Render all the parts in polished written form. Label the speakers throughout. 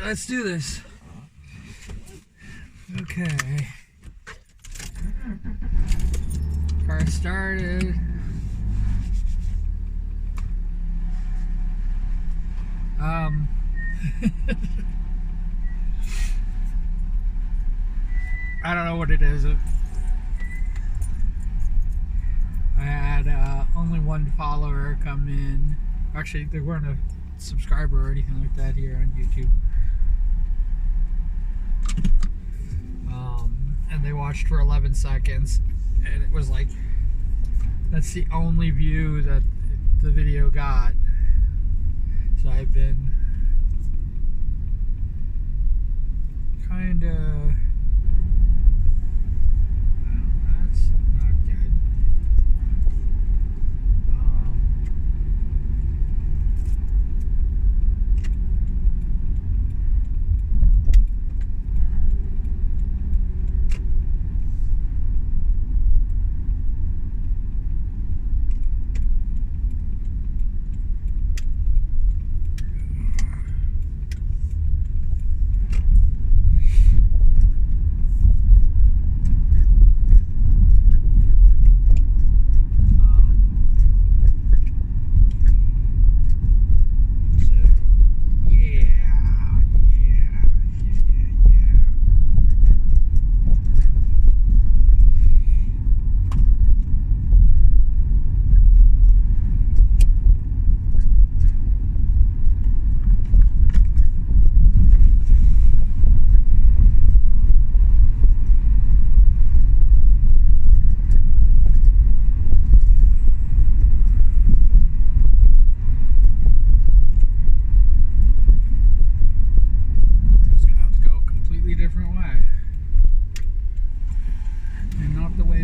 Speaker 1: let's do this. Okay. Car started. I don't know what it is. I had only one follower come in. Actually, they weren't a subscriber or anything like that here on YouTube. And they watched for 11 seconds, and it was like, that's the only view that the video got. So I've been kind of, that's not good.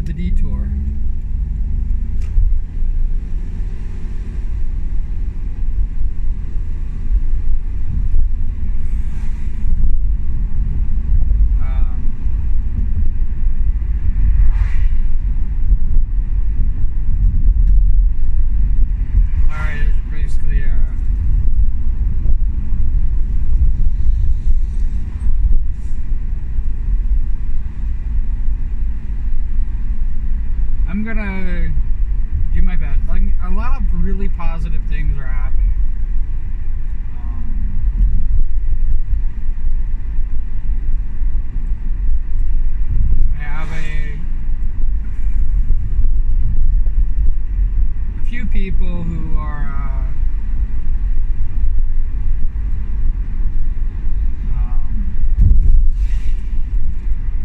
Speaker 1: The detour. Alright, it's basically I'm gonna do my best. Like, a lot of really positive things are happening. I have a few people who are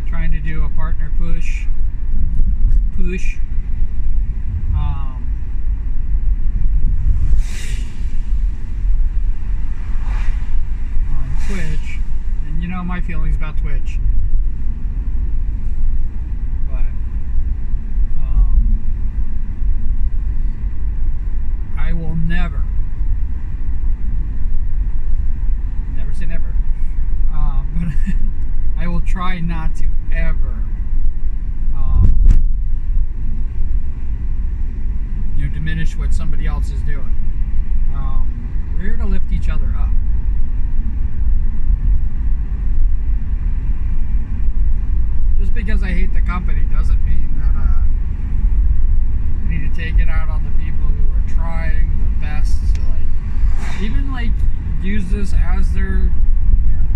Speaker 1: trying to do a partner push on Twitch, and you know my feelings about Twitch, but I will never say never, but I will try not to ever diminish what somebody else is doing. We're here to lift each other up. Just because I hate the company doesn't mean that I need to take it out on the people who are trying their best to even use this as their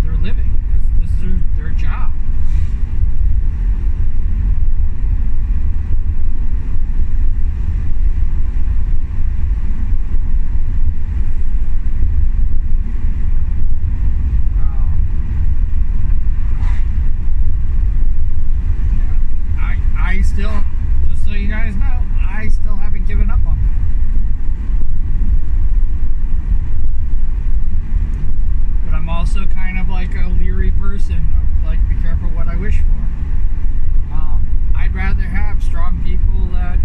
Speaker 1: their living. This is their job. I still, just so you guys know, I still haven't given up on that. But I'm also kind of like a leery person of be careful what I wish for. I'd rather have strong people that,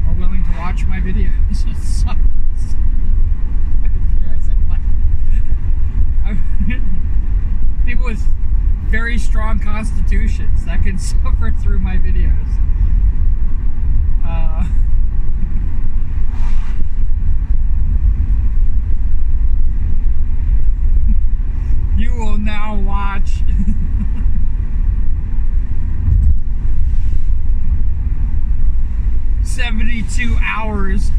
Speaker 1: are willing to watch my videos. People with very strong constitutions that can suffer through my videos. watch. 72 hours.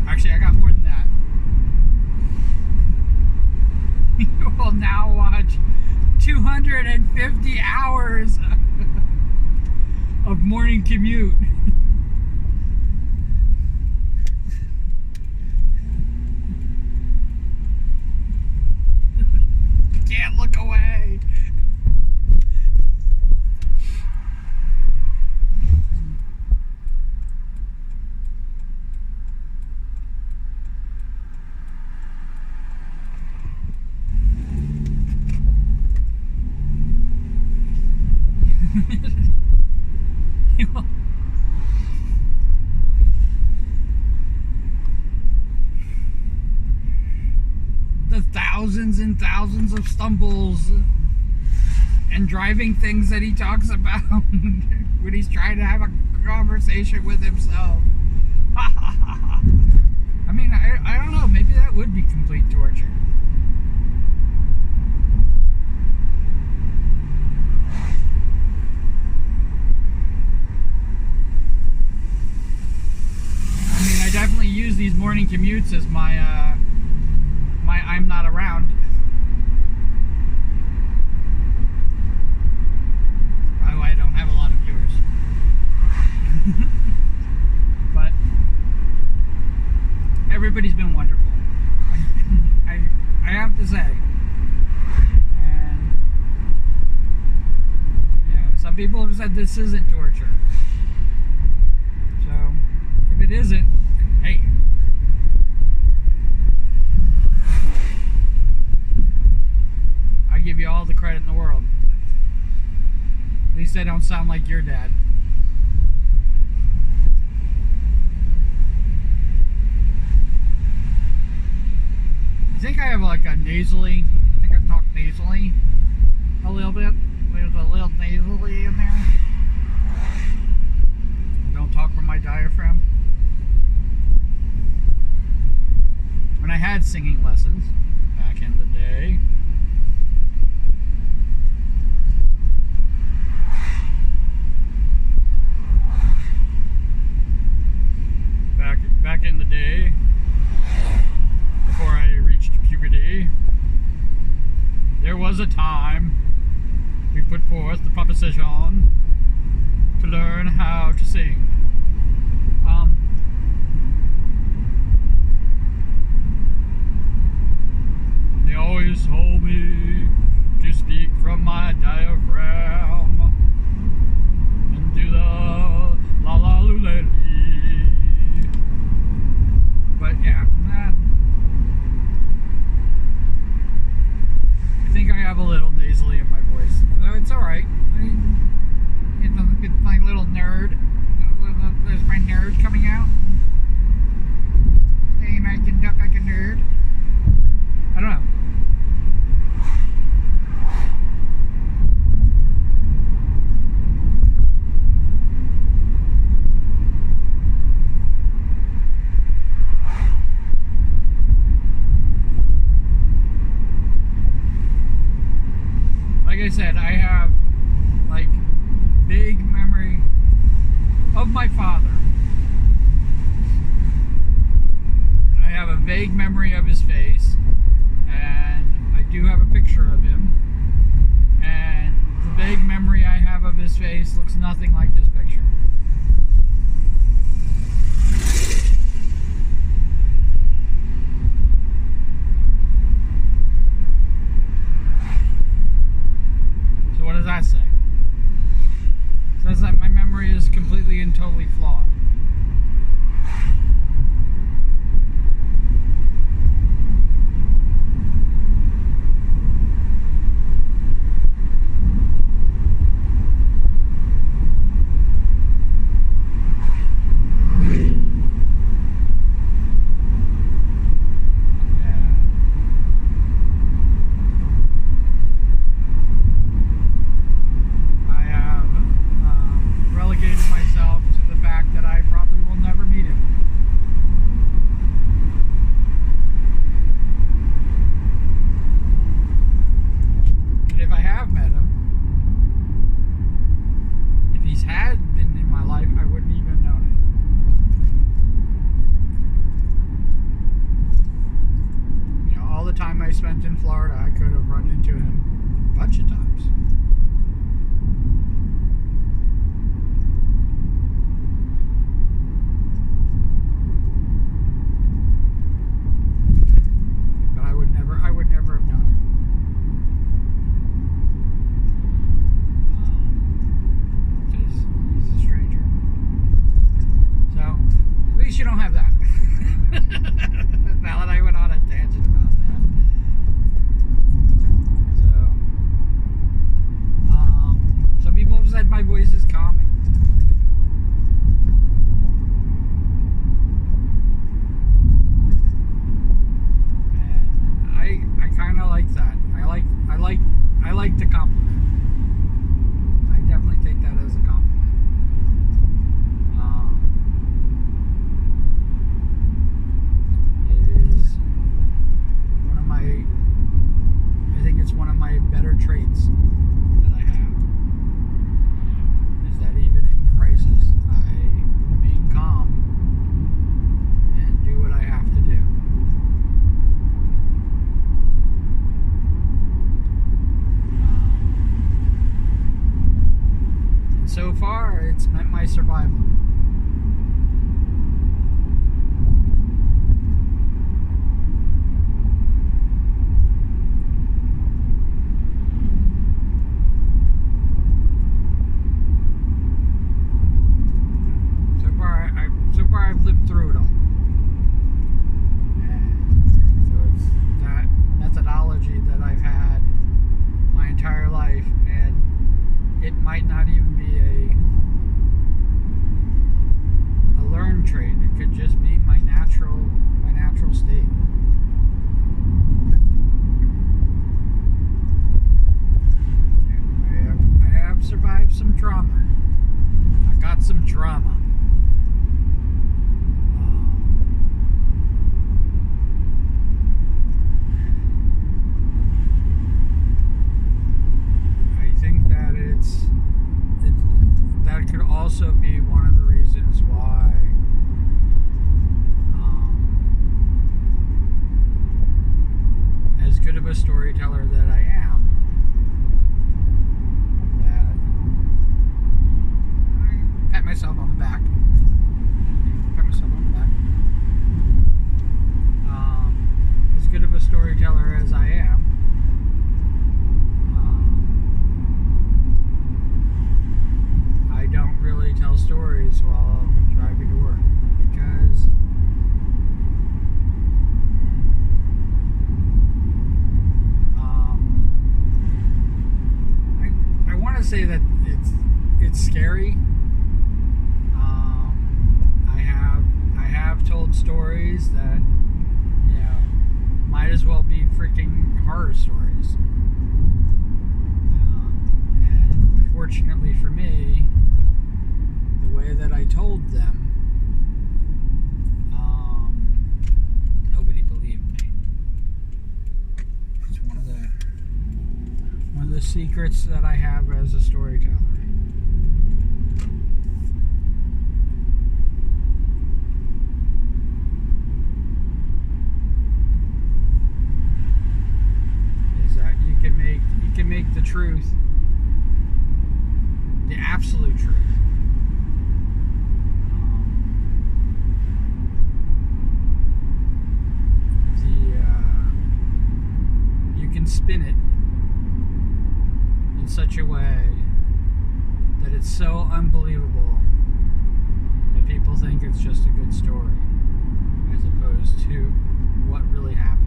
Speaker 1: Actually, I got more than that. You will now watch 250 hours of morning commute. Can't look away. The thousands and thousands of stumbles and driving things that he talks about when he's trying to have a conversation with himself. I mean, I don't know, maybe that would be complete torture. I mean, I definitely use these morning commutes as my I'm not around. Probably why I don't have a lot of viewers. But everybody's been wonderful. I have to say. And yeah, some people have said this isn't torture. So if it isn't, hey. I give you all the credit in the world. At least I don't sound like your dad. I think I have like a nasally. I think I talk nasally a little bit. There's a little nasally in there. Don't talk from my diaphragm. When I had singing lessons back in the day, back in the day, before I reached puberty, there was a time we put forth the proposition to learn how to sing. They always told me to speak from my diaphragm and do the la la luleli. But yeah, I think I have a little nasally in my voice. It's alright. It's my little nerd. There's my nerd coming out. Hey, I can duck like a nerd. I don't know. Like I said, I have like vague memory of my father. I have a vague memory of his face, and I do have a picture of him, and the vague memory I have of his face looks nothing like his picture. So what does that say? It says that my memory is completely and totally flawed. spent in Florida, I could have run into him a bunch of times. But I would never have done it. Because he's a stranger. So, at least you don't have that. Now that I went on a tangent about that. So, some people have said my voice is calming. And I kind of like that. I like the compliment. I definitely take that as a compliment. I think it's one of my better traits that I have, is that even in crisis, I remain calm and do what I have to do. And so far, it's meant my survival. So far I've lived through it all. And so it's that methodology that I've had my entire life, and it might not even be a learned trait. It could just be my natural state. I have survived some trauma. I got some trauma. That could also be one of the reasons why as good of a storyteller that I am, that I pat myself on the back. As good of a storyteller as I am, I don't really tell stories while I'm driving to work, because I want to say that it's scary. I have told stories that, you know, might as well be freaking horror stories. And fortunately for me, the way that I told them, nobody believed me. It's one of the secrets that I have as a storyteller. Is that you can make the truth, the absolute truth, you can spin it in such a way that it's so unbelievable that people think it's just a good story, as opposed to what really happened.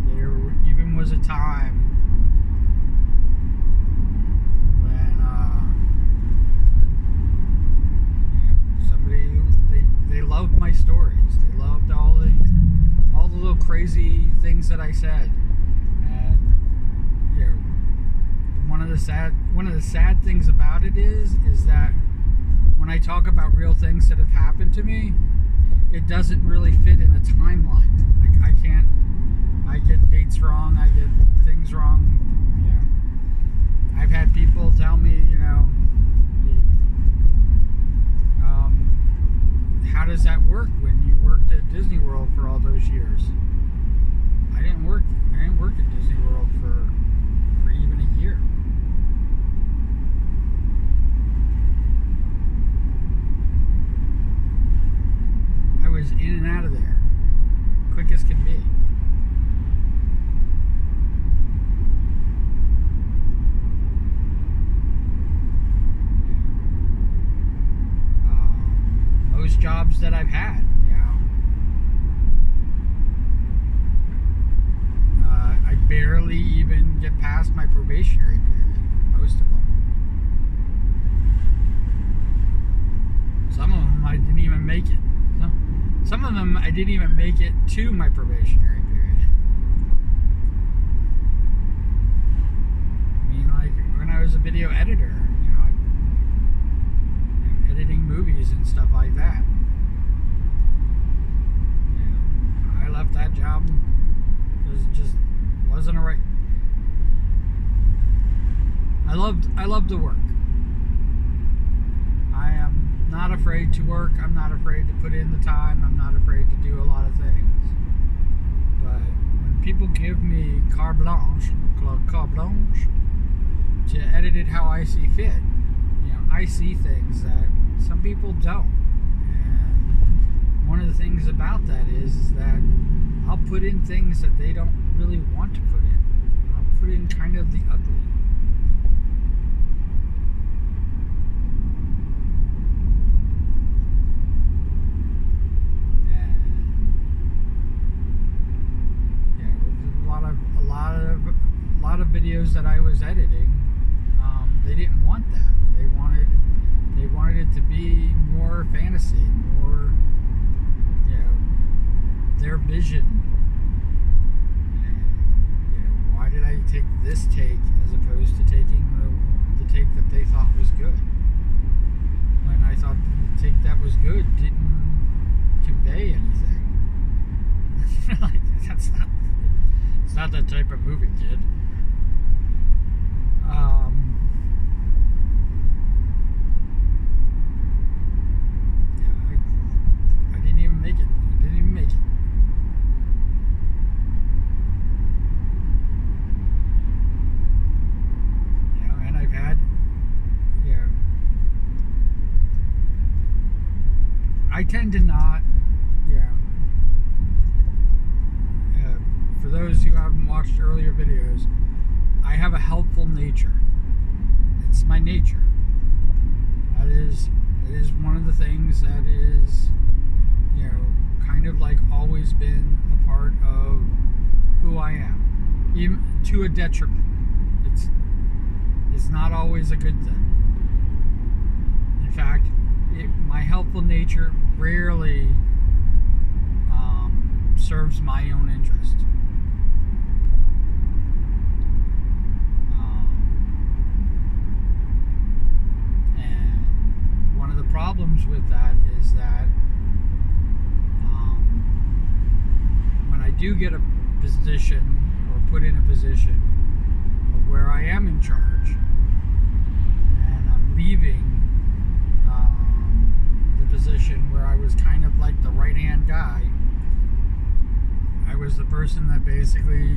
Speaker 1: There even was a time when they loved my stories. They loved all the little crazy things that I said. And you know, one of the sad things about it is that when I talk about real things that have happened to me, it doesn't really fit in a timeline. Like I get dates wrong, I get things wrong. You know, I've had people tell me, you know, how does that work when you worked at Disney World for all those years? I didn't work at Disney World for even a year. I was in and out of there quick as can be. Most jobs that I've had, I barely even get past my probationary period. Most of them. Some of them I didn't even make it. Some of them I didn't even make it to my probationary period. I mean, like when I was a video editor, editing movies and stuff like that. I left that job because it just wasn't a right. I loved the work. I am not afraid to work. I'm not afraid to put in the time. I'm not afraid to do a lot of things. But when people give me carte blanche to edit it how I see fit, I see things that some people don't. And one of the things about that is that I'll put in things that they don't really want to put in. I'll put in kind of the ugly. A lot of videos that I was editing, they didn't want that. They wanted it to be more fantasy, more, their vision. And, why did I take this take as opposed to taking the take that they thought was good? When I thought the take that was good didn't convey anything. Like, it's not that type of movie, kid. I didn't even make it. And I've had, I tend to not, for those who haven't watched earlier videos, I have a helpful nature. It's my nature. That is one of the things that is, kind of like always been a part of who I am, even to a detriment. It's not always a good thing. In fact, my helpful nature rarely serves my own interest. Problems with that is that when I do get a position or put in a position of where I am in charge and I'm leaving the position where I was kind of like the right-hand guy, I was the person that basically,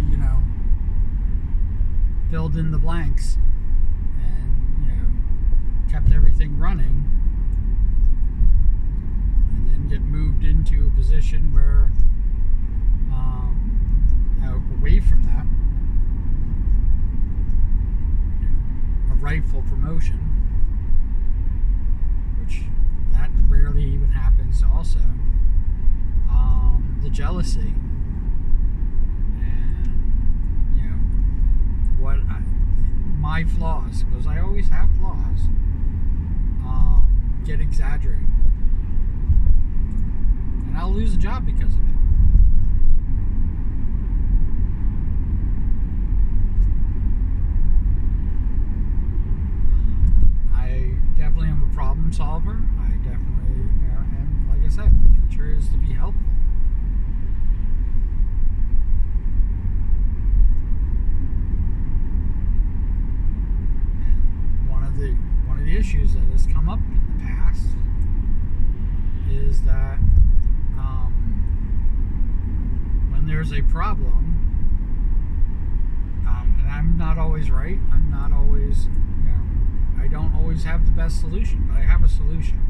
Speaker 1: filled in the blanks and, kept everything running. Get moved into a position where away from that, a rightful promotion, which that rarely even happens also, the jealousy and my flaws, because I always have flaws, get exaggerated. And I'll lose a job because of it. I definitely am a problem solver. I definitely, and like I said, my nature is to be helpful. And one of the issues that has come up in the past is that there's a problem, and I'm not always right. I'm not always, I don't always have the best solution, but I have a solution.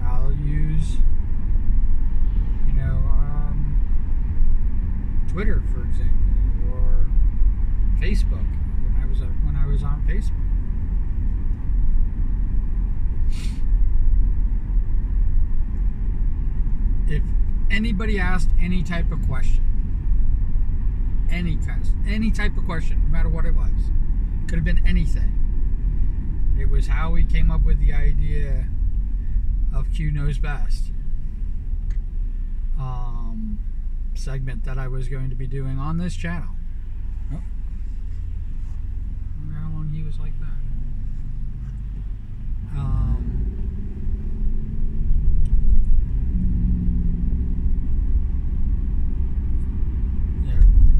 Speaker 1: I'll use, Twitter, for example, or Facebook when I was on Facebook. If anybody asked any type of question, any type of question, no matter what it was, could have been anything. It was how we came up with the idea of Q Knows Best segment that I was going to be doing on this channel. Oh. I wonder how long he was like that.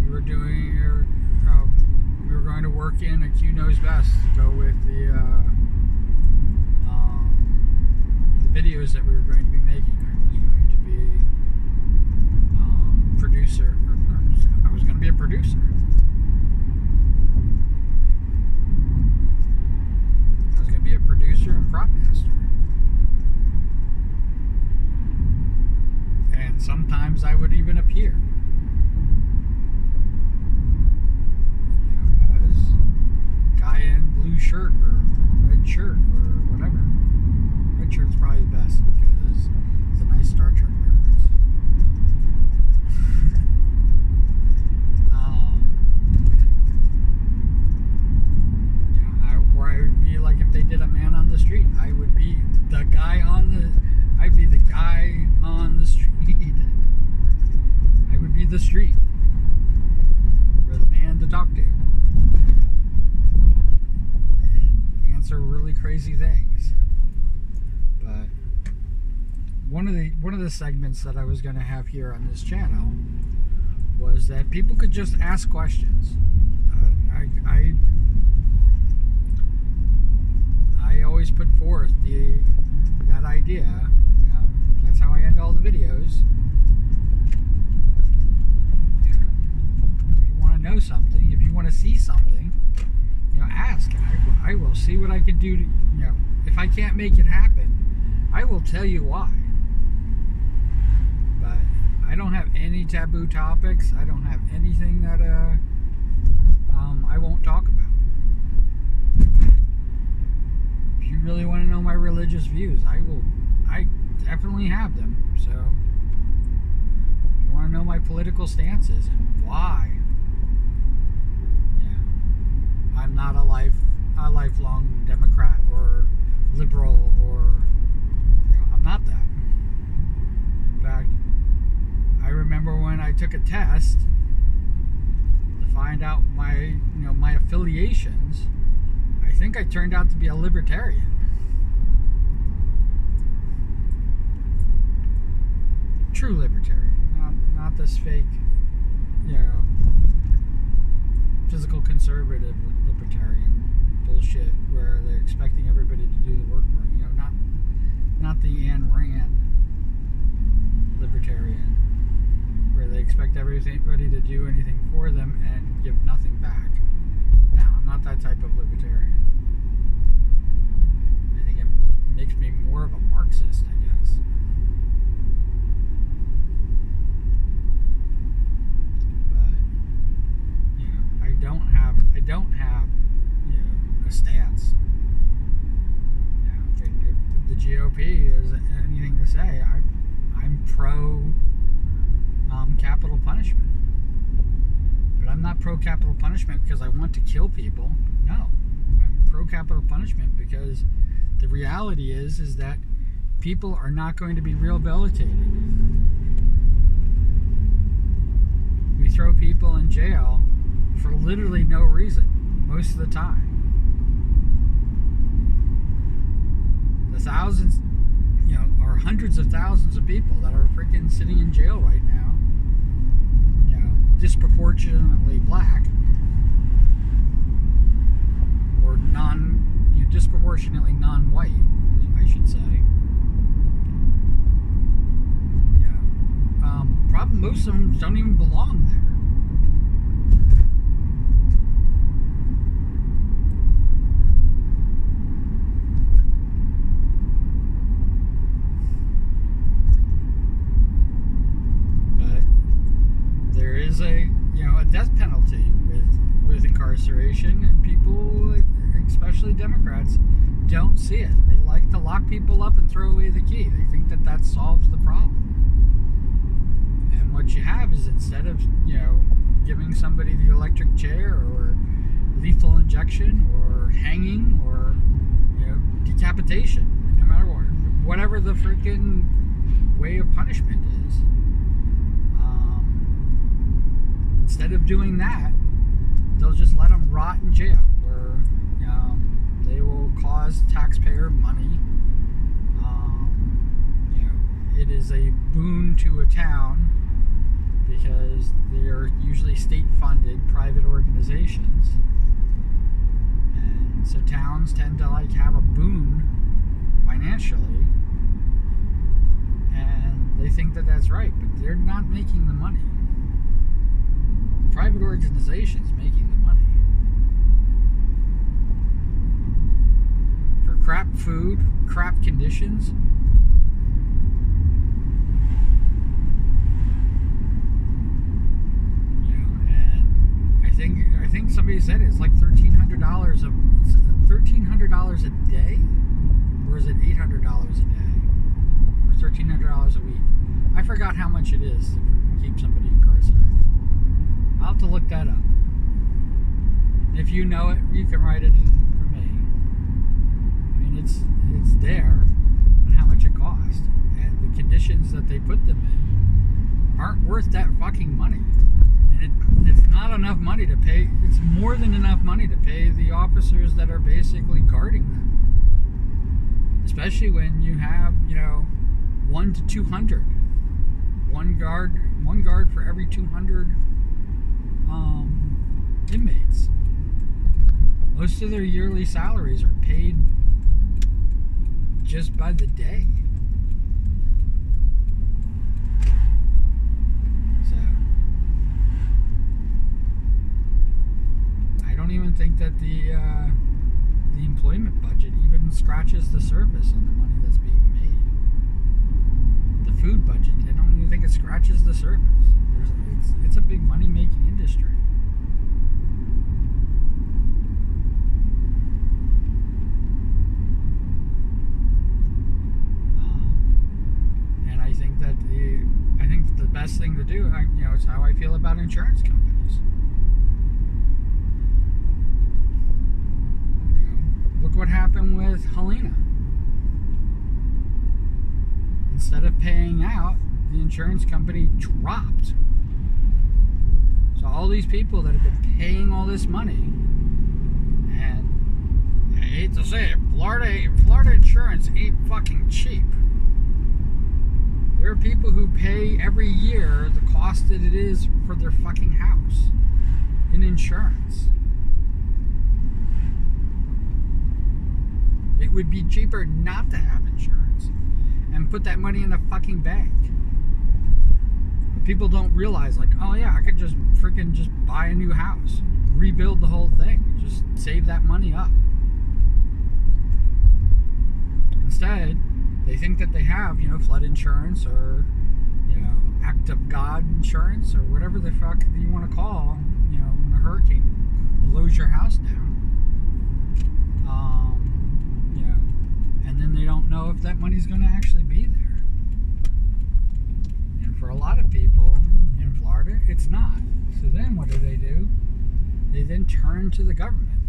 Speaker 1: We were going to work in a Q Knows Best to go with the videos that we were going to be making. I was going to be producer. I was going to be a producer. I was going to be a producer and prop master. And sometimes I would even appear. As guy in blue shirt or red shirt or whatever. Red shirt's probably the best because it's a nice Star Trek reference. Or I would be like, if they did a man on the street, I would be the guy I'd be the guy on the street. I would be the street. Or the man to talk to. And answer really crazy things. But one of the segments that I was going to have here on this channel was that people could just ask questions. I always put forth that idea. That's how I end all the videos. If you want to know something, if you want to see something, ask. I will see what I can do to, if I can't make it happen, I will tell you why. But I don't have any taboo topics. I don't have anything that I won't talk about. If you really want to know my religious views, I definitely have them. So if you want to know my political stances and why, I'm not a lifelong Democrat or liberal, or I'm not that. In fact, I remember when I took a test to find out my affiliations, I think I turned out to be a libertarian. True libertarian, not this fake, physical conservative libertarian bullshit where they're expecting everybody to do the work for not the Ayn Rand libertarian where they expect everybody to do anything for them and give nothing back. Now, I'm not that type of libertarian. I think it makes me more of a Marxist, I guess. I don't have a stance. If the GOP has anything to say, I'm pro capital punishment. But I'm not pro capital punishment because I want to kill people. No, I'm pro capital punishment because the reality is that people are not going to be rehabilitated. We throw people in jail for literally no reason most of the time. The thousands, or hundreds of thousands of people that are freaking sitting in jail right now, disproportionately black or disproportionately non-white, I I should say. Yeah. Problem, most of them don't even belong there. There is a death penalty with incarceration, and people, especially Democrats, don't see it. They like to lock people up and throw away the key. They think that solves the problem. And what you have is, instead of giving somebody the electric chair or lethal injection or hanging or decapitation, no matter what, whatever the freaking way of punishment is. Instead of doing that, they'll just let them rot in jail, where they will cause taxpayer money. It is a boon to a town because they are usually state-funded private organizations, and so towns tend to have a boon financially, and they think that that's right, but they're not making the money. Private organizations making the money for crap food, crap conditions. And I think somebody said it's like $1,300 a day, or is it $800 a day, or $1,300 a week? I forgot how much it is to keep somebody incarcerated. I'll have to look that up. If you know it, you can write it in for me. I mean, it's there, and how much it costs, and the conditions that they put them in aren't worth that fucking money. And it's not enough money to pay. It's more than enough money to pay the officers that are basically guarding them. Especially when you have 1 to 200, one guard for every 200 inmates. Most of their yearly salaries are paid just by the day. So I don't even think that the employment budget even scratches the surface on the money that's being made. The food budget, I don't even think it scratches the surface. It's a big money-making industry. And I think that the best thing to do, it's how I feel about insurance companies. Look what happened with Helena. Instead of paying out, the insurance company dropped. So all these people that have been paying all this money, and I hate to say it, Florida insurance ain't fucking cheap. There are people who pay every year the cost that it is for their fucking house in insurance. It would be cheaper not to have insurance and put that money in a fucking bank. But people don't realize, oh yeah, I could just buy a new house, rebuild the whole thing, just save that money up. Instead, they think that they have, flood insurance or, act of God insurance or whatever the fuck you want to call, when a hurricane blows your house down. And then they don't know if that money's going to actually be there. And for a lot of people in Florida, it's not. So then what do? They then turn to the government.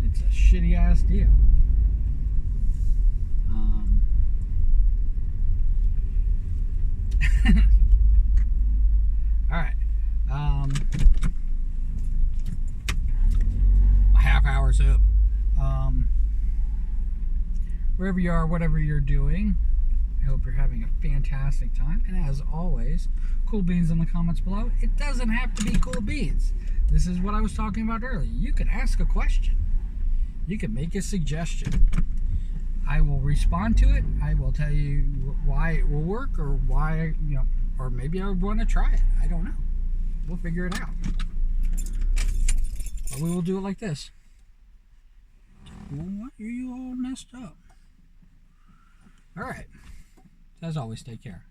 Speaker 1: It's a shitty ass deal. All right. A half hour's up. Wherever you are, whatever you're doing, I hope you're having a fantastic time. And as always, cool beans in the comments below. It doesn't have to be cool beans. This is what I was talking about earlier. You can ask a question. You can make a suggestion. I will respond to it. I will tell you why it will work, or why, or maybe I would want to try it. I don't know. We'll figure it out. But we will do it like this. What are you all messed up? All right. As always, take care.